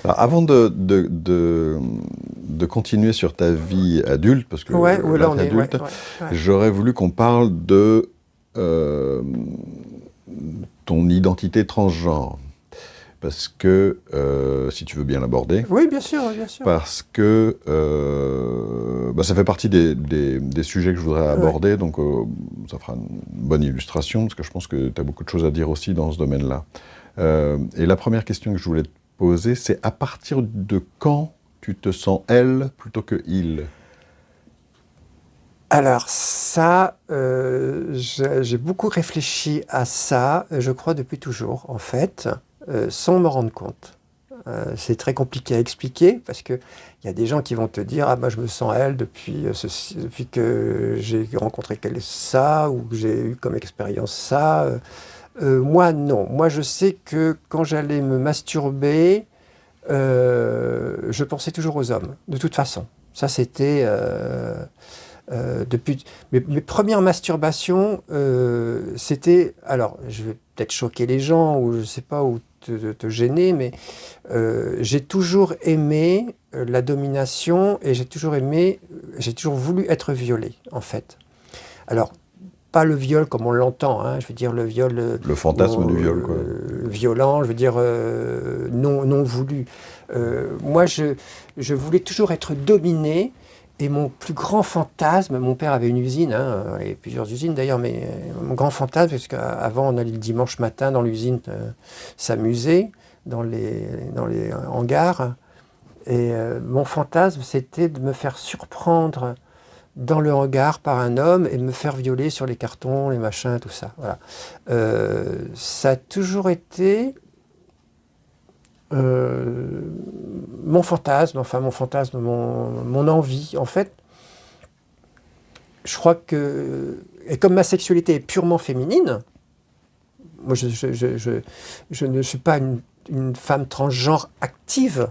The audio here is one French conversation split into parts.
Alors, avant de continuer sur ta vie adulte, parce que Ouais, où là là, on t'es est, ouais, adulte, ouais. j'aurais voulu qu'on parle de euh, ton identité transgenre. Parce que, si tu veux bien l'aborder, Oui, bien sûr, bien sûr. parce que ça fait partie des sujets que je voudrais Ouais. aborder, donc ça fera une bonne illustration, parce que je pense que tu as beaucoup de choses à dire aussi dans ce domaine-là. Et la première question que je voulais te poser, c'est à partir de quand tu te sens elle plutôt que il? Alors ça, j'ai beaucoup réfléchi à ça, je crois depuis toujours, en fait, sans me rendre compte. C'est très compliqué à expliquer parce qu'il y a des gens qui vont te dire: «Ah bah je me sens elle depuis, depuis que j'ai rencontré ça ou que j'ai eu comme expérience ça». Moi non. Moi je sais que quand j'allais me masturber, je pensais toujours aux hommes, de toute façon. Ça c'était, depuis mes premières masturbations, c'était alors je vais peut-être choquer les gens ou je sais pas ou te gêner, mais j'ai toujours aimé, la domination et j'ai toujours voulu être violé, en fait. Alors, pas le viol comme on l'entend, hein, je veux dire le viol, Le fantasme du viol, quoi. violent, je veux dire, non voulu. Moi je voulais toujours être dominé et mon plus grand fantasme, mon père avait une usine, hein, et plusieurs usines d'ailleurs, mais mon grand fantasme, parce qu'avant on allait le dimanche matin dans l'usine s'amuser, dans les hangars, et mon fantasme c'était de me faire surprendre dans le hangar par un homme et de me faire violer sur les cartons, les machins, tout ça. Voilà. Ça a toujours été euh, mon fantasme, enfin mon fantasme, mon envie. En fait, je crois que, et comme ma sexualité est purement féminine, moi je ne suis pas une femme transgenre active.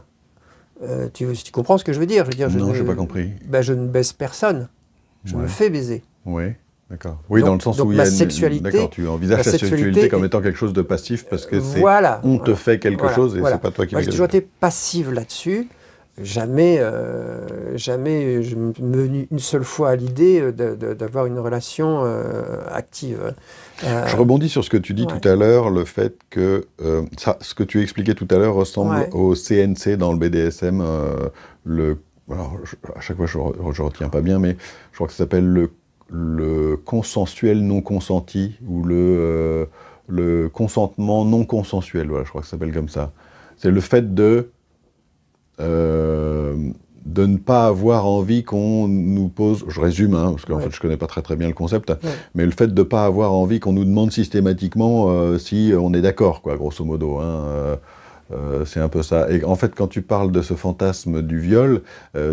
Tu comprends ce que je veux dire? Je veux dire, Non, j'ai pas compris. je ne baise personne. Je me Ouais, fais baiser. ouais, d'accord. Oui, dans le sens où Donc il y a d'accord, tu envisages ta sexualité comme étant quelque chose de passif parce que c'est voilà, on te voilà, fait quelque voilà, chose et c'est voilà. pas toi qui Moi, fais j'ai quelque toujours chose. été passive là-dessus. Jamais, jamais je me venu une seule fois à l'idée d'avoir une relation active. Je Euh, rebondis sur ce que tu dis tout ouais, à l'heure, le fait que ce que tu expliquais tout à l'heure ressemble ouais. au CNC dans le BDSM. Alors, à chaque fois, je retiens pas bien, mais je crois que ça s'appelle le consensuel non consenti ou le consentement non consensuel. Voilà, je crois que ça s'appelle comme ça. C'est le fait euh, de ne pas avoir envie qu'on nous pose, je résume, hein, parce qu'en fait Ouais, je connais pas très très bien le concept, ouais. mais le fait de ne pas avoir envie qu'on nous demande systématiquement si on est d'accord, quoi, grosso modo. C'est un peu ça. Et en fait, quand tu parles de ce fantasme du viol,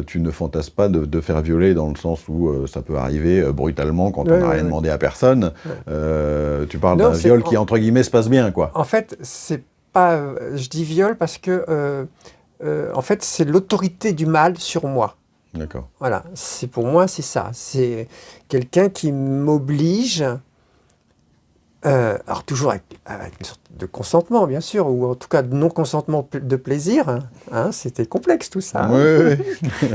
tu ne fantasmes pas de faire violer dans le sens où ça peut arriver brutalement quand on Ouais, n'a ouais, rien ouais, demandé à personne. ouais. Tu parles Non, d'un viol qui, entre guillemets, se passe bien, quoi. en fait, c'est pas. Je dis viol parce que, en fait, c'est l'autorité du mâle sur moi. D'accord. Voilà, c'est pour moi, c'est ça. C'est quelqu'un qui m'oblige. Alors toujours avec une sorte de consentement, bien sûr, ou en tout cas de non-consentement de plaisir, hein, c'était complexe tout ça, hein. Ouais,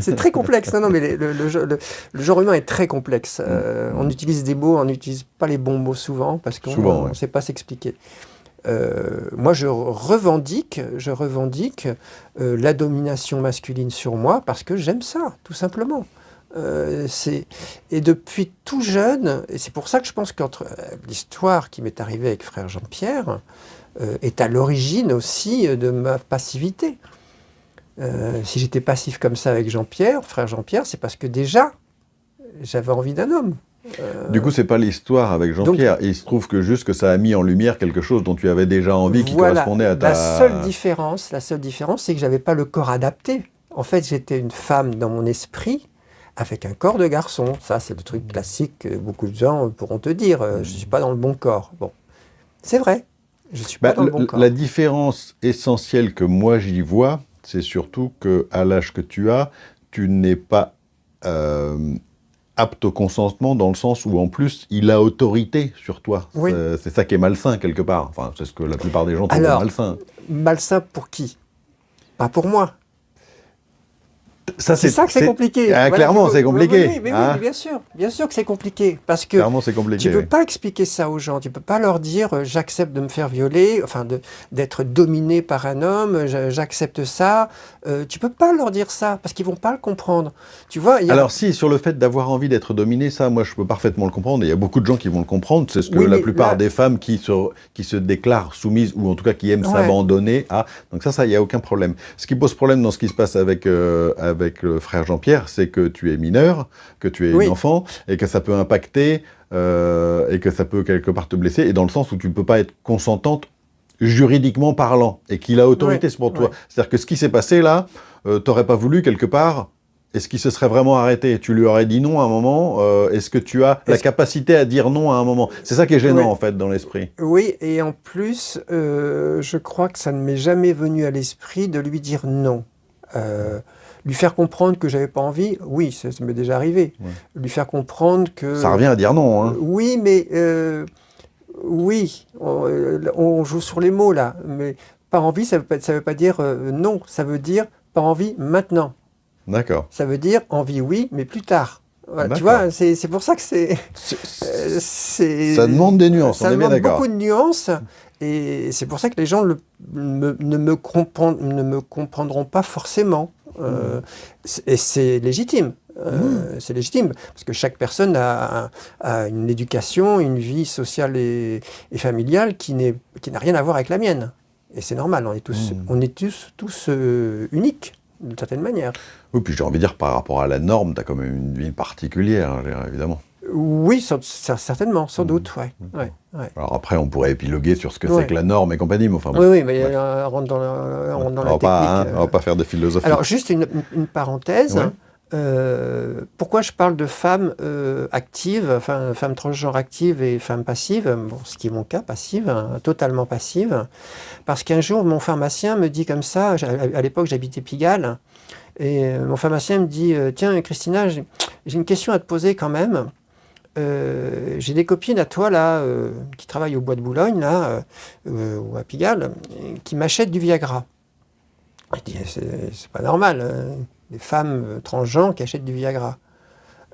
C'est très complexe. Non, non, mais le genre humain est très complexe. On ouais. utilise des mots, on n'utilise pas les bons mots souvent parce Souvent, qu'on ouais. ne sait pas s'expliquer. Moi, je revendique la domination masculine sur moi parce que j'aime ça, tout simplement. Et depuis tout jeune, et c'est pour ça que je pense que l'histoire qui m'est arrivée avec frère Jean-Pierre est à l'origine aussi de ma passivité. Si j'étais passif comme ça avec Jean-Pierre, frère Jean-Pierre, c'est parce que déjà, j'avais envie d'un homme. Du coup, c'est pas l'histoire avec Donc Jean-Pierre. Il se trouve que juste que ça a mis en lumière quelque chose dont tu avais déjà envie qui voilà, correspondait à la seule différence, c'est que j'avais pas le corps adapté. En fait, j'étais une femme dans mon esprit avec un corps de garçon. Ça, c'est le truc classique que beaucoup de gens pourront te dire. Je suis pas dans le bon corps. Bon, c'est vrai, je suis pas dans le bon La corps. différence essentielle que moi j'y vois, c'est surtout que à l'âge que tu as, tu n'es pas euh, apte au consentement dans le sens où en plus il a autorité sur toi. Oui. C'est ça qui est malsain quelque part. Enfin, c'est ce que la plupart des gens trouvent Alors, malsain. malsain pour qui? Pas pour moi. Ça, C'est ça que c'est compliqué. Ah, Voilà, clairement, c'est compliqué. Oui, hein. oui, bien sûr que c'est compliqué. Parce que Clairement, c'est compliqué. tu ne peux oui. pas expliquer ça aux gens. Tu ne peux pas leur dire j'accepte de me faire violer, enfin d'être dominé par un homme, j'accepte ça. Tu ne peux pas leur dire ça parce qu'ils ne vont pas le comprendre. Tu vois, Alors si, sur le fait d'avoir envie d'être dominé, ça, moi, je peux parfaitement le comprendre. Et il y a beaucoup de gens qui vont le comprendre. C'est ce que Oui, la mais plupart là- des femmes qui se déclarent soumises, ou en tout cas qui aiment Ouais. s'abandonner à... Donc ça, il n'y a aucun problème. Ce qui pose problème dans ce qui se passe avec le frère Jean-Pierre, c'est que tu es mineur, que tu es Oui. une enfant, et que ça peut impacter, et que ça peut quelque part te blesser, et dans le sens où tu ne peux pas être consentante juridiquement parlant, et qu'il a autorité Ouais, pour toi. ouais. C'est-à-dire que ce qui s'est passé là, t'aurais pas voulu quelque part... Est-ce qu'il se serait vraiment arrêté? Tu lui aurais dit non à un moment. Est-ce que tu as la Est-ce- capacité à dire non à un moment? C'est ça qui est gênant, Ouais. en fait, dans l'esprit. Oui, et en plus, je crois que ça ne m'est jamais venu à l'esprit de lui dire non. Lui faire comprendre que j'avais pas envie, oui, ça m'est déjà arrivé. Ouais. Lui faire comprendre que... Ça revient à dire non, hein. Oui, mais... oui, on joue sur les mots là. Mais pas envie, ça veut pas dire non. Ça veut dire pas envie maintenant. D'accord. Ça veut dire envie oui, mais plus tard. Voilà, tu D'accord. vois, c'est pour ça que c'est... Ça demande des nuances, Ça on est bien demande d'accord. beaucoup de nuances. Et c'est pour ça que les gens ne me comprendront pas forcément. Et c'est légitime. C'est légitime, parce que chaque personne a une éducation, une vie sociale et familiale qui n'a rien à voir avec la mienne. Et c'est normal, on est tous uniques, d'une certaine manière. Oui, puis j'ai envie de dire, par rapport à la norme, tu as quand même une vie particulière, hein, je veux dire, évidemment. Oui, certainement, sans doute, ouais. Alors après, on pourrait épiloguer sur ce que Ouais. c'est que la norme et compagnie, mais enfin bon. Oui, mais Ouais. on rentre dans la On technique. va pas, hein, on va pas faire de philosophie. Alors, juste une parenthèse. Ouais. Pourquoi je parle de femmes actives, enfin femmes transgenres actives et femmes passives, bon, ce qui est mon cas, passive, hein, totalement passive, parce qu'un jour mon pharmacien me dit comme ça, à l'époque j'habitais Pigalle, et mon pharmacien me dit tiens Christina, j'ai une question à te poser quand même. J'ai des copines à toi là qui travaillent au Bois de Boulogne là ou à Pigalle qui m'achètent du Viagra. Je dis c'est pas normal. Des femmes transgenres qui achètent du Viagra.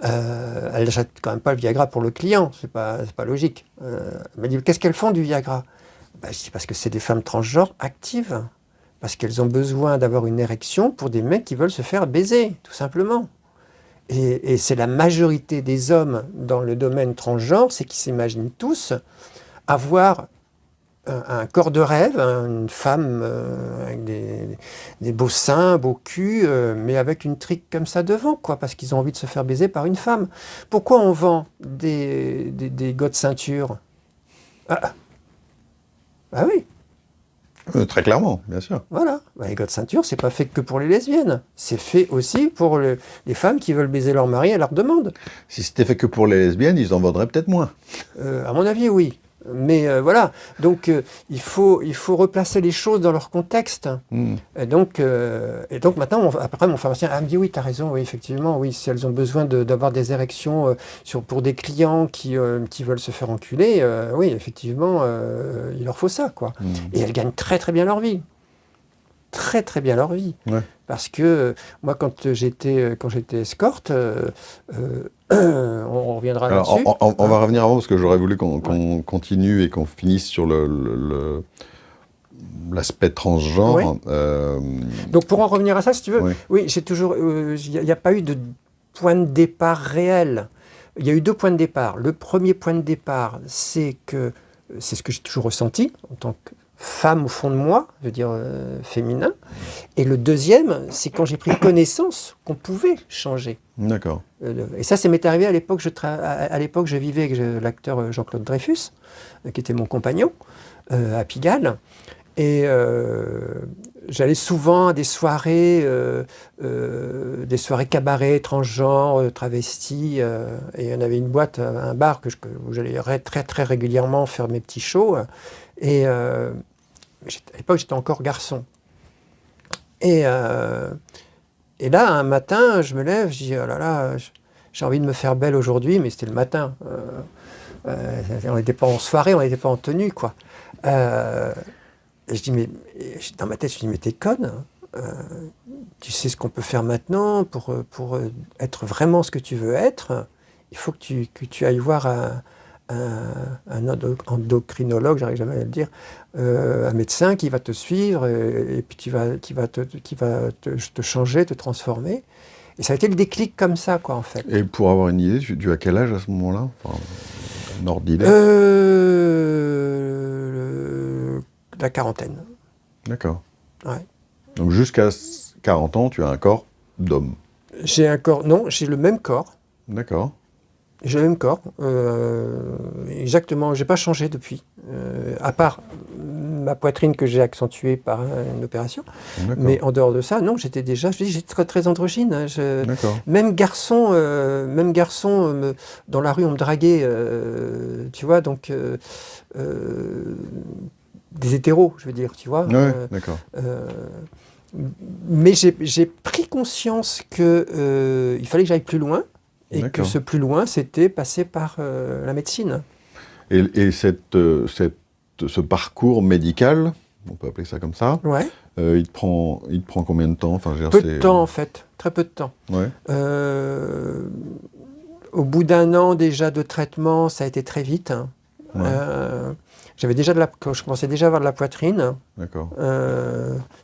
Elles n'achètent quand même pas le Viagra pour le client, c'est pas logique. Elle m'a dit, qu'est-ce qu'elles font du Viagra? Je dis, parce que c'est des femmes transgenres actives. Parce qu'elles ont besoin d'avoir une érection pour des mecs qui veulent se faire baiser, tout simplement. Et c'est la majorité des hommes dans le domaine transgenre, c'est qu'ils s'imaginent tous avoir un corps de rêve, une femme avec des beaux seins, beau cul, mais avec une trique comme ça devant, quoi, parce qu'ils ont envie de se faire baiser par une femme. Pourquoi on vend des gants de ceinture? Ah oui, Très clairement, bien sûr. voilà. Les gants de ceinture, c'est pas fait que pour les lesbiennes. C'est fait aussi pour les femmes qui veulent baiser leur mari à leur demande. Si c'était fait que pour les lesbiennes, ils en vendraient peut-être moins. À mon avis, oui. Mais voilà, donc il faut replacer les choses dans leur contexte. Et donc maintenant, après mon pharmacien me dit oui, tu as raison, oui, effectivement, oui, si elles ont besoin d'avoir des érections pour des clients qui veulent se faire enculer, oui, effectivement, il leur faut ça, quoi. Et elles gagnent très très bien leur vie. Très très bien leur vie. Ouais. Parce que moi, quand j'étais escorte, on reviendra Alors, là-dessus. on va revenir avant, parce que j'aurais voulu qu'on continue et qu'on finisse sur l'aspect transgenre. Donc pour en revenir à ça, si tu veux, Oui. oui, j'ai toujours, il n'y a pas eu de point de départ réel. Il y a eu deux points de départ. Le premier point de départ, c'est ce que j'ai toujours ressenti en tant que femme au fond de moi, je veux dire féminin. Et le deuxième, c'est quand j'ai pris connaissance qu'on pouvait changer. D'accord. Et ça m'est arrivé à l'époque. À l'époque, je vivais avec l'acteur Jean-Claude Dreyfus, qui était mon compagnon, à Pigalle. Et j'allais souvent à des soirées cabaret, transgenres, travestis. Et il y en avait une boîte, un bar où j'allais très très régulièrement faire mes petits shows. Et à l'époque, j'étais encore garçon. Et là, un matin, je me lève, je dis, oh là là, j'ai envie de me faire belle aujourd'hui, mais c'était le matin. On n'était pas en soirée, on n'était pas en tenue, quoi. Et je dis, dans ma tête, je dis, mais t'es conne, hein. tu sais ce qu'on peut faire maintenant pour être vraiment ce que tu veux être. Il faut que tu ailles voir un endocrinologue, j'arrive jamais à le dire, un médecin qui va te suivre et puis qui va te changer, te transformer. Et ça a été le déclic comme ça, quoi, en fait. Et pour avoir une idée, tu as quel âge à ce moment-là? Enfin, un ordre d'idée. La quarantaine. D'accord. Ouais. Donc jusqu'à 40 ans, tu as un corps d'homme. J'ai un corps, non, j'ai le même corps. D'accord. J'ai le même corps, exactement, j'ai pas changé depuis, à part ma poitrine que j'ai accentuée par une opération. D'accord. Mais en dehors de ça, non, j'étais très, très androgyne. Hein, D'accord. même garçon, dans la rue, on me draguait, tu vois, donc des hétéros, je veux dire, tu vois. Ouais, d'accord. Mais j'ai pris conscience que il fallait que j'aille plus loin. Et que ce plus loin, c'était passer par la médecine. Et ce parcours médical, on peut appeler ça comme ça, ouais. Il te prend combien de temps? Enfin, peu de temps, en fait. Très peu de temps. Ouais. Au bout d'un an déjà de traitement, ça a été très vite. Hein. Ouais. Je commençais déjà à avoir de la poitrine. D'accord.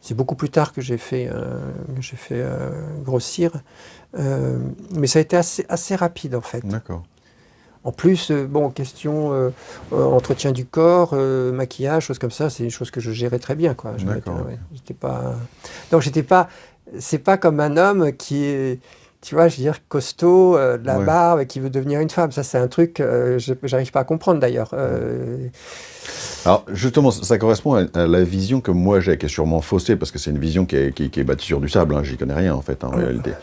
C'est beaucoup plus tard que j'ai fait grossir. Mais ça a été assez rapide, en fait. D'accord. En plus, question entretien du corps, maquillage, choses comme ça, c'est une chose que je gérais très bien, quoi. D'accord. J'étais pas... Donc, c'est pas comme un homme qui est, tu vois, je veux dire, costaud, de la barbe, qui veut devenir une femme. Ça, c'est un truc, j'arrive pas à comprendre, d'ailleurs. Alors, justement, ça correspond à la vision que moi j'ai, qui est sûrement faussée, parce que c'est une vision qui est bâtie sur du sable, hein, j'y connais rien, en fait, en réalité.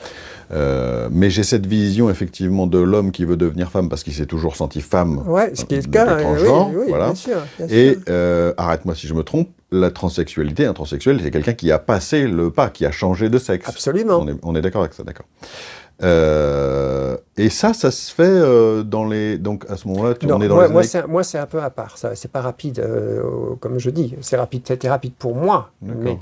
Mais j'ai cette vision, effectivement, de l'homme qui veut devenir femme parce qu'il s'est toujours senti femme. Ouais, ce qui est le cas, oui, voilà. Bien sûr. Et, arrête-moi si je me trompe, la transsexualité, un transsexuel, c'est quelqu'un qui a passé le pas, qui a changé de sexe. Absolument. On est d'accord avec ça, d'accord. Et ça se fait donc à ce moment-là, on est dans les années... Moi, c'est un peu à part. C'est pas rapide, comme je dis. C'était rapide pour moi, mais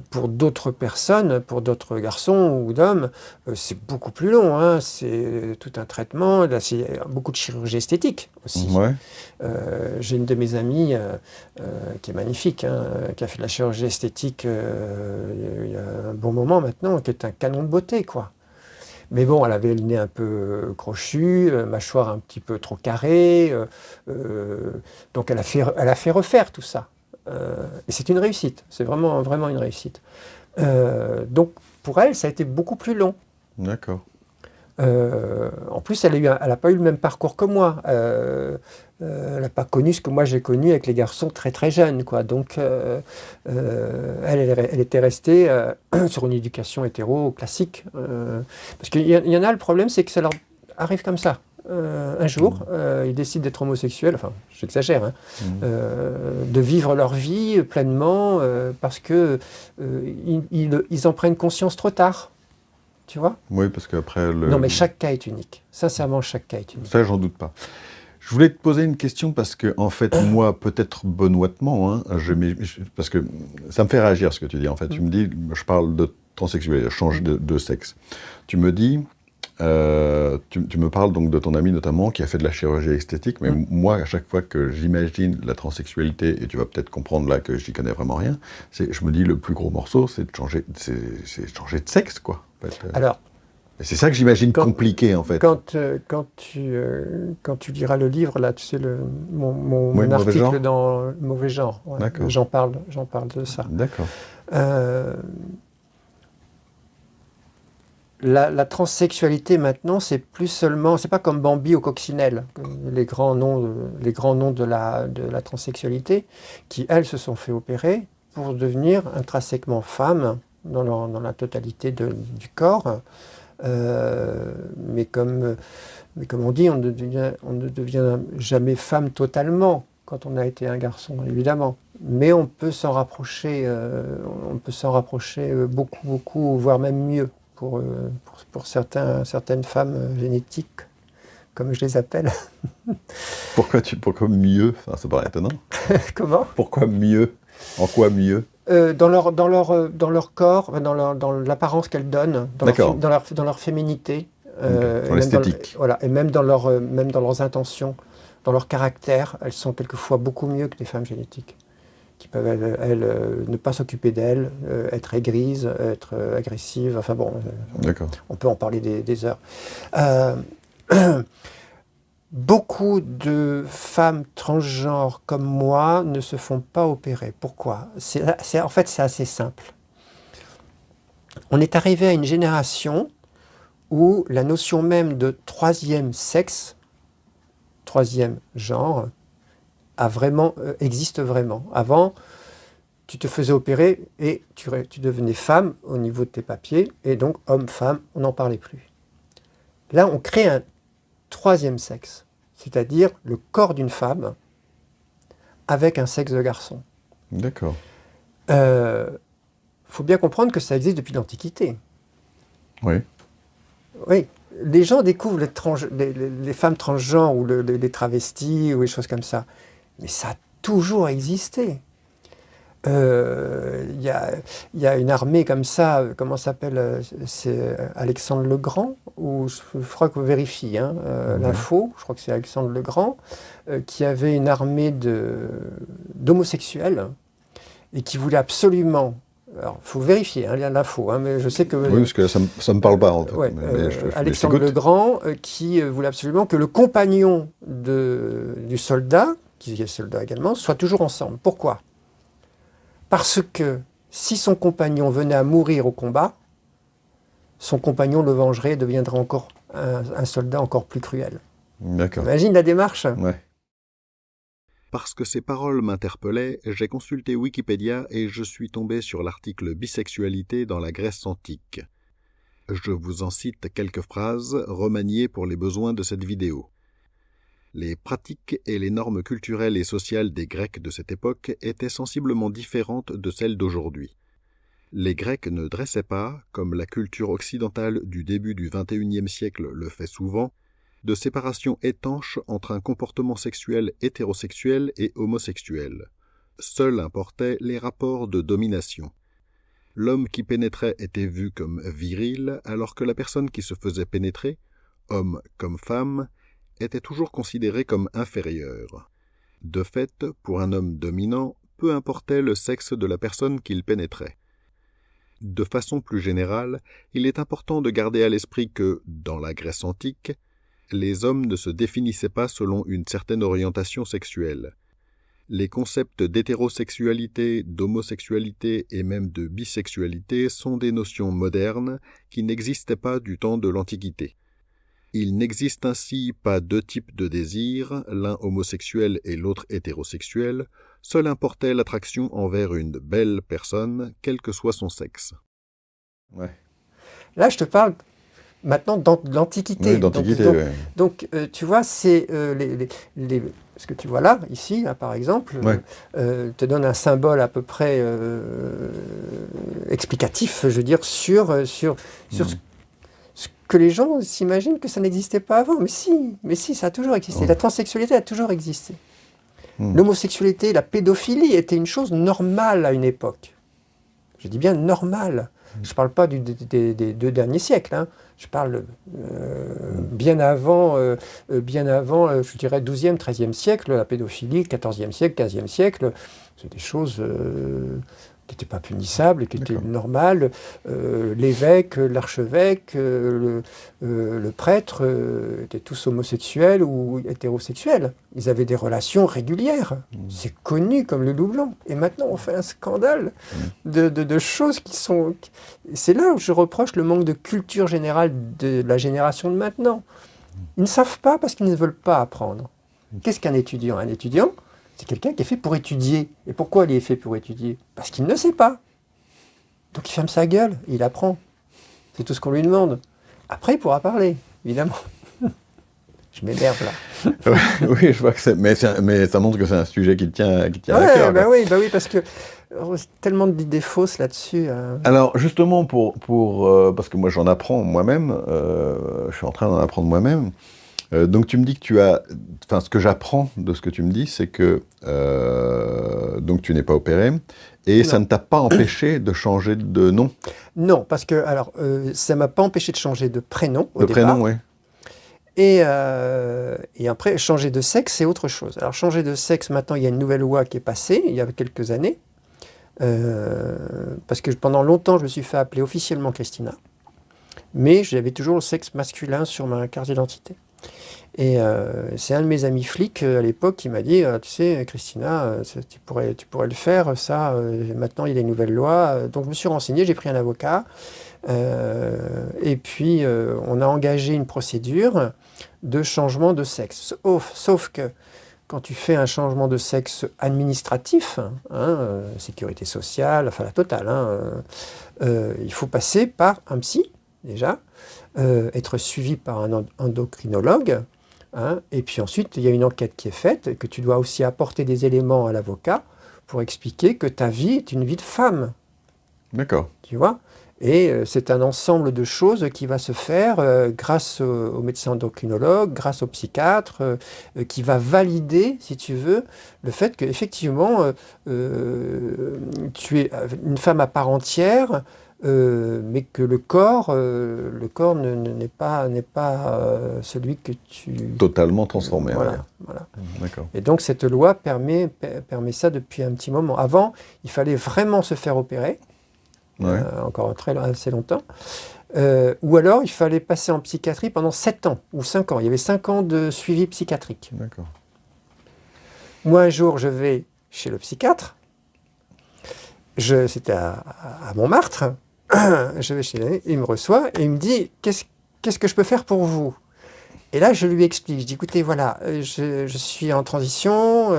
pour d'autres personnes, pour d'autres garçons ou d'hommes, c'est beaucoup plus long. Hein. C'est tout un traitement. Là, c'est beaucoup de chirurgie esthétique aussi. Ouais. J'ai une de mes amies qui est magnifique, hein, qui a fait de la chirurgie esthétique il y a un bon moment maintenant, qui est un canon de beauté, quoi. Mais bon, elle avait le nez un peu crochu, mâchoire un petit peu trop carrée, donc elle a fait refaire tout ça. Et c'est une réussite, c'est vraiment, vraiment une réussite. Donc pour elle, ça a été beaucoup plus long. D'accord. En plus, elle n'a pas eu le même parcours que moi. Elle n'a pas connu ce que moi j'ai connu avec les garçons très très jeunes, quoi. Donc, elle était restée sur une éducation hétéro classique. Parce qu'il y en a, le problème, c'est que ça leur arrive comme ça. Un jour, ils décident d'être homosexuels, enfin, j'exagère, hein, de vivre leur vie pleinement parce que ils en prennent conscience trop tard. Tu vois ? Oui, parce qu'après... Non, mais chaque cas est unique. Sincèrement, chaque cas est unique. Ça, j'en doute pas. Je voulais te poser une question parce que, en fait, moi, peut-être benoîtement, hein, parce que ça me fait réagir ce que tu dis, en fait. Tu me dis, je parle de transsexualité, change de sexe. Tu me dis, tu me parles donc de ton ami notamment qui a fait de la chirurgie esthétique, mais moi, à chaque fois que j'imagine la transsexualité, et tu vas peut-être comprendre là que j'y connais vraiment rien, je me dis, le plus gros morceau, c'est de changer de sexe, quoi. En fait. Alors, c'est ça que j'imagine compliqué, en fait. Quand tu liras le livre, là, tu sais, mon article dans le mauvais genre, ouais, j'en parle de ça. D'accord. La transsexualité, maintenant, c'est plus seulement... C'est pas comme Bambi au coccinelle, les grands noms de la transsexualité, qui, elles, se sont fait opérer pour devenir intrinsèquement femmes dans la totalité du corps. Mais comme on dit, on ne devient jamais femme totalement quand on a été un garçon, évidemment. Mais on peut s'en rapprocher, beaucoup, voire même mieux pour certaines femmes génétiques, comme je les appelle. Pourquoi mieux ? Enfin, ça paraît étonnant. Comment ? Pourquoi mieux ? En quoi mieux ? Dans leur corps, enfin, dans l'apparence qu'elles donnent, D'accord. dans leur féminité, Dans l'esthétique. voilà, et même dans leurs intentions, dans leur caractère, elles sont quelquefois beaucoup mieux que les femmes génétiques, qui peuvent, ne pas s'occuper d'elles, être aigrises, être agressives, enfin bon, D'accord. on peut en parler des heures. Euh, Beaucoup de femmes transgenres comme moi ne se font pas opérer. Pourquoi? En fait, c'est assez simple. On est arrivé à une génération où la notion même de troisième sexe, troisième genre, existe vraiment. Avant, tu te faisais opérer et tu devenais femme au niveau de tes papiers, et donc homme-femme, on n'en parlait plus. Là, on crée un troisième sexe, c'est-à-dire le corps d'une femme avec un sexe de garçon. D'accord. Faut bien comprendre que ça existe depuis l'Antiquité. Oui. Oui, les gens découvrent les femmes transgenres ou les travestis ou les choses comme ça, mais ça a toujours existé. Il y a une armée comme ça, comment ça s'appelle? C'est Alexandre le Grand, ou je crois que vous vérifiez l'info, je crois que c'est Alexandre le Grand, qui avait une armée d'homosexuels et qui voulait absolument. Alors, il faut vérifier l'info, mais je sais que. Oui, parce que ça me parle pas en fait. Ouais, Mais Alexandre le Grand, qui voulait absolument que le compagnon du soldat, qui est soldat également, soit toujours ensemble. Pourquoi? Parce que si son compagnon venait à mourir au combat, son compagnon le vengerait et deviendrait encore un soldat encore plus cruel. D'accord. Imagine la démarche. Ouais. Parce que ces paroles m'interpellaient, j'ai consulté Wikipédia et je suis tombé sur l'article bisexualité dans la Grèce antique. Je vous en cite quelques phrases remaniées pour les besoins de cette vidéo. Les pratiques et les normes culturelles et sociales des Grecs de cette époque étaient sensiblement différentes de celles d'aujourd'hui. Les Grecs ne dressaient pas, comme la culture occidentale du début du XXIe siècle le fait souvent, de séparation étanche entre un comportement sexuel hétérosexuel et homosexuel. Seuls importaient les rapports de domination. L'homme qui pénétrait était vu comme viril, alors que la personne qui se faisait pénétrer, homme comme femme, était toujours considérée comme inférieure. De fait, pour un homme dominant, peu importait le sexe de la personne qu'il pénétrait. De façon plus générale, il est important de garder à l'esprit que, dans la Grèce antique, les hommes ne se définissaient pas selon une certaine orientation sexuelle. Les concepts d'hétérosexualité, d'homosexualité et même de bisexualité sont des notions modernes qui n'existaient pas du temps de l'Antiquité. Il n'existe ainsi pas deux types de désirs, l'un homosexuel et l'autre hétérosexuel, seul importait l'attraction envers une belle personne, quel que soit son sexe. Ouais. Là, je te parle maintenant de l'Antiquité. Oui, d'Antiquité, donc, tu vois, c'est ce que tu vois là, ici, là, par exemple, te donne un symbole à peu près explicatif, je veux dire, sur ce que les gens s'imaginent que ça n'existait pas avant. Mais si, ça a toujours existé. La transsexualité a toujours existé. L'homosexualité, la pédophilie était une chose normale à une époque. Je dis bien normale. Je ne parle pas des 2 derniers siècles. Je parle bien avant, je dirais, 12e, 13e siècle, la pédophilie, 14e siècle, 15e siècle. C'est des choses qui n'étaient pas punissables, qui étaient normales. L'évêque, l'archevêque, le prêtre étaient tous homosexuels ou hétérosexuels. Ils avaient des relations régulières. C'est connu comme le loup blanc. Et maintenant, on fait un scandale de choses qui sont... C'est là où je reproche le manque de culture générale de la génération de maintenant. Ils ne savent pas parce qu'ils ne veulent pas apprendre. Qu'est-ce qu'un étudiant? Un étudiant, c'est quelqu'un qui est fait pour étudier. Et pourquoi il est fait pour étudier? Parce qu'il ne sait pas. Donc il ferme sa gueule, et il apprend. C'est tout ce qu'on lui demande. Après, il pourra parler, évidemment. Je m'énerve là. Oui, je vois que c'est... Mais ça montre que c'est un sujet qui tient à cœur. Bah oui, parce que tellement d'idées fausses là-dessus. Alors, justement, parce que moi j'en apprends moi-même, je suis en train d'en apprendre moi-même, Donc tu me dis que tu as... Enfin, ce que j'apprends de ce que tu me dis, c'est que donc tu n'es pas opéré, et ça Non. ne t'a pas empêché de changer de nom, Non, parce que alors ça m'a pas empêché de changer de prénom au de départ. prénom, oui. Et après, changer de sexe, c'est autre chose. Alors, changer de sexe, maintenant, il y a une nouvelle loi qui est passée, il y a quelques années. Parce que pendant longtemps, je me suis fait appeler officiellement Christina. Mais j'avais toujours le sexe masculin sur ma carte d'identité. Et c'est un de mes amis flics à l'époque qui m'a dit tu sais, Christina, tu pourrais le faire, ça. Maintenant, il y a des nouvelles lois. Donc, je me suis renseigné, j'ai pris un avocat. Et puis, on a engagé une procédure de changement de sexe. Sauf que quand tu fais un changement de sexe administratif, sécurité sociale, enfin la totale, il faut passer par un psy, déjà, être suivi par un endocrinologue, et puis ensuite, il y a une enquête qui est faite, et que tu dois aussi apporter des éléments à l'avocat pour expliquer que ta vie est une vie de femme. D'accord. Tu vois ? Et c'est un ensemble de choses qui va se faire grâce au médecin endocrinologue, grâce au psychiatre, qui va valider, si tu veux, le fait qu'effectivement, tu es une femme à part entière, mais que le corps n'est pas celui que tu... Totalement transformé. Voilà, ouais. voilà. D'accord. Et donc cette loi permet ça depuis un petit moment. Avant, il fallait vraiment se faire opérer. Ouais. Encore assez longtemps. Ou alors, il fallait passer en psychiatrie pendant 7 ans ou 5 ans. Il y avait 5 ans de suivi psychiatrique. D'accord. Moi, un jour, je vais chez le psychiatre. C'était à Montmartre. Je vais chez lui, il me reçoit et il me dit « Qu'est-ce que je peux faire pour vous ?» Et là, je lui explique. Je dis, écoutez, voilà, je suis en transition.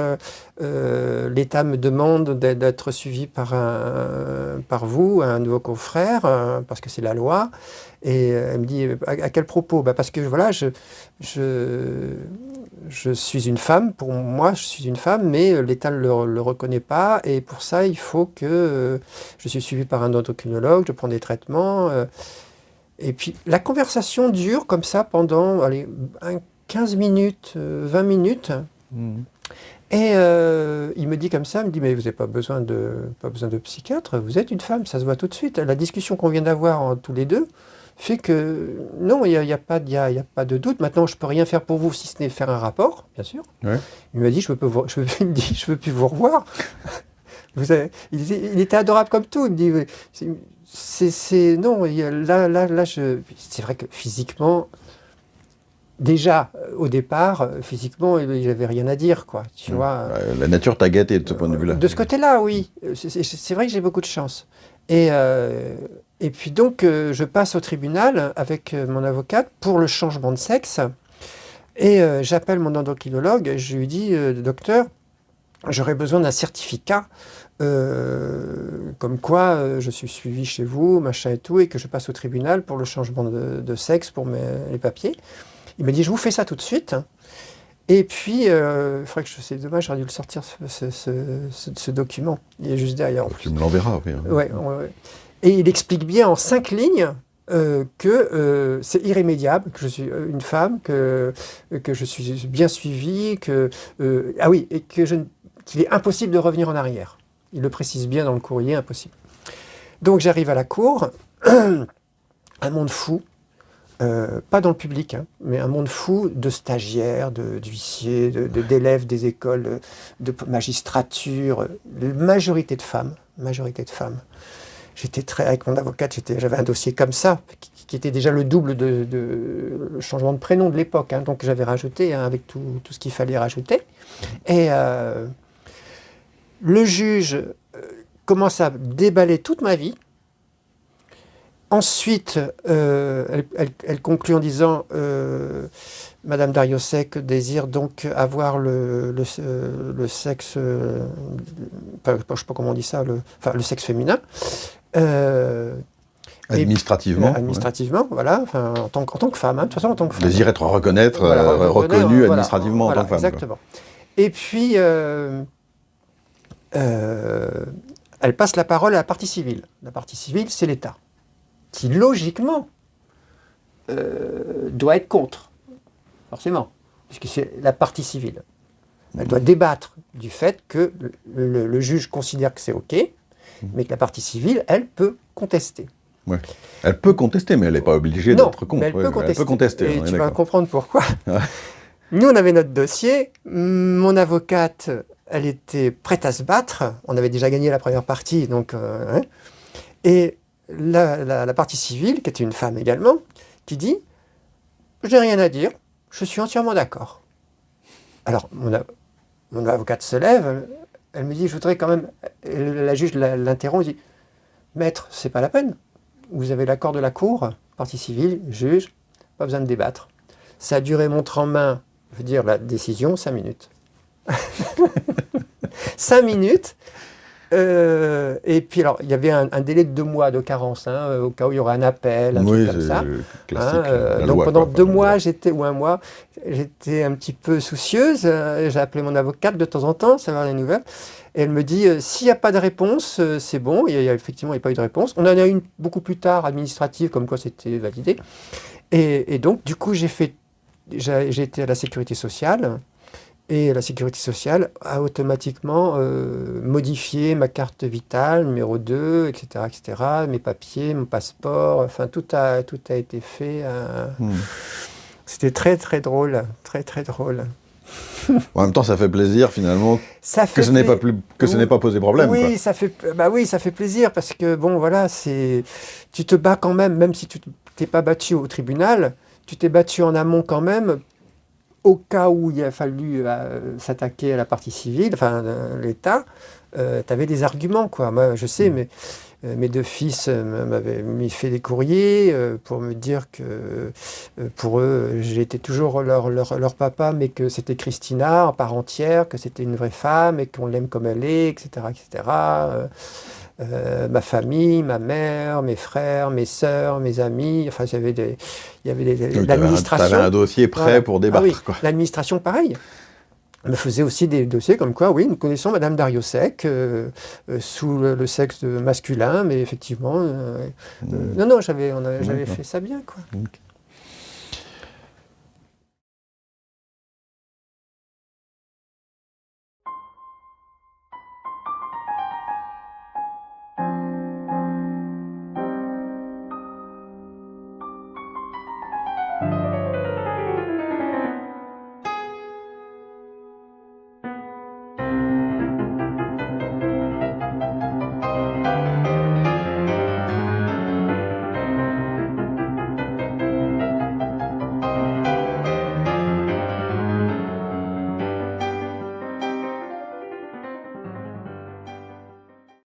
L'État me demande d'être suivi par vous, un nouveau confrère, parce que c'est la loi. Et elle me dit, à quel propos ? Parce que voilà, je suis une femme. Pour moi, je suis une femme, mais l'État ne le reconnaît pas. Et pour ça, il faut que je suis suivi par un endocrinologue, je prends des traitements. Et puis, la conversation dure comme ça pendant 15 minutes, 20 minutes. Et il me dit comme ça, il me dit, mais vous n'avez pas besoin de psychiatre, vous êtes une femme, ça se voit tout de suite. La discussion qu'on vient d'avoir tous les deux fait que, non, il n'y a pas de doute. Maintenant, je ne peux rien faire pour vous, si ce n'est faire un rapport, bien sûr. Ouais. Il m'a dit, je veux plus vous revoir. Il était adorable comme tout. Il me dit, non, c'est vrai que physiquement, déjà, au départ, physiquement, il n'y avait rien à dire, quoi. Tu vois. La nature t'a gâté de ce point de vue-là. De ce côté-là, oui. C'est vrai que j'ai beaucoup de chance. Et puis donc, je passe au tribunal avec mon avocate pour le changement de sexe. Et j'appelle mon endocrinologue. Je lui dis, docteur, j'aurais besoin d'un certificat comme quoi je suis suivi chez vous, machin et tout, et que je passe au tribunal pour le changement de sexe, pour les papiers. Il m'a dit, je vous fais ça tout de suite. Et puis, faudrait que c'est dommage, j'aurais dû le sortir, ce document. Il est juste derrière. Tu me l'enverras. Oui. Ouais. Et il explique bien en 5 lignes que c'est irrémédiable, que je suis une femme, que je suis bien suivie, et qu'il est impossible de revenir en arrière. Il le précise bien dans le courrier, impossible. Donc j'arrive à la cour, un monde fou, pas dans le public, mais un monde fou de stagiaires, d'huissiers, d'élèves des écoles de magistrature, majorité de femmes. Avec mon avocate, j'avais un dossier comme ça, qui était déjà le double le changement de prénom de l'époque. Donc j'avais rajouté avec tout ce qu'il fallait rajouter. Et le juge commence à déballer toute ma vie. Ensuite, elle conclut en disant Madame Dariussec désire donc avoir le sexe, je ne sais pas comment on dit ça, le sexe féminin. Administrativement. Administrativement, voilà, en tant que femme, de toute façon en tant que femme. Désire être reconnue administrativement en tant que femme. Exactement. Quoi. Et puis, elle passe la parole à la partie civile. La partie civile, c'est l'État, qui logiquement doit être contre. forcément, puisque c'est la partie civile. Elle doit débattre du fait que le juge considère que c'est OK, mais que la partie civile, elle, peut contester. Ouais. Elle peut contester, mais elle n'est pas obligée Non, d'être contre. mais elle peut contester. Elle peut contester, Et tu vas comprendre pourquoi. Nous, on avait notre dossier. Mon avocate, elle était prête à se battre. On avait déjà gagné la première partie, donc... Et la partie civile, qui était une femme également, qui dit « J'ai rien à dire, je suis entièrement d'accord ». Alors, mon avocate se lève, elle me dit « Je voudrais quand même... » La juge l'interrompt, elle dit « Maître, c'est pas la peine. Vous avez l'accord de la cour, partie civile, juge, pas besoin de débattre. » Ça a duré montre en main, je veux dire, la décision, 5 minutes. 5 minutes. Et puis, alors, il y avait un délai de 2 mois de carence, au cas où il y aurait un appel, un truc comme ça. Classique, donc, pendant 2 mois, ou 1 mois, j'étais un petit peu soucieuse. J'ai appelé mon avocate de temps en temps, savoir les nouvelles. Et elle me dit, s'il n'y a pas de réponse, c'est bon. Effectivement, il n'y a pas eu de réponse. On en a une beaucoup plus tard, administrative, comme quoi c'était validé. Et donc, du coup, j'ai été à la sécurité sociale. Et la sécurité sociale a automatiquement modifié ma carte vitale, numéro 2, etc., etc., mes papiers, mon passeport, enfin, tout a été fait. C'était très, très drôle, très, très drôle. En même temps, ça fait plaisir, finalement, que ce n'ait pas posé problème. Oui, quoi. Ça fait plaisir, parce que, bon, voilà, tu te bats quand même si tu t'es pas battu au tribunal, tu t'es battu en amont quand même, au cas où il a fallu s'attaquer à la partie civile, enfin l'État, tu avais des arguments, quoi. Moi, je sais, mais mes 2 fils m'avaient fait des courriers pour me dire que pour eux, j'étais toujours leur papa, mais que c'était Christina en part entière, que c'était une vraie femme et qu'on l'aime comme elle est, etc., etc. Ma famille, ma mère, mes frères, mes sœurs, mes amis, enfin il y avait l'administration. Tu avais un dossier prêt pour débattre. Quoi. L'administration, pareil, me faisait aussi des dossiers comme quoi, oui, nous connaissons Madame Dariussec, sous le sexe masculin, mais effectivement, non, j'avais fait ça bien, quoi. Okay.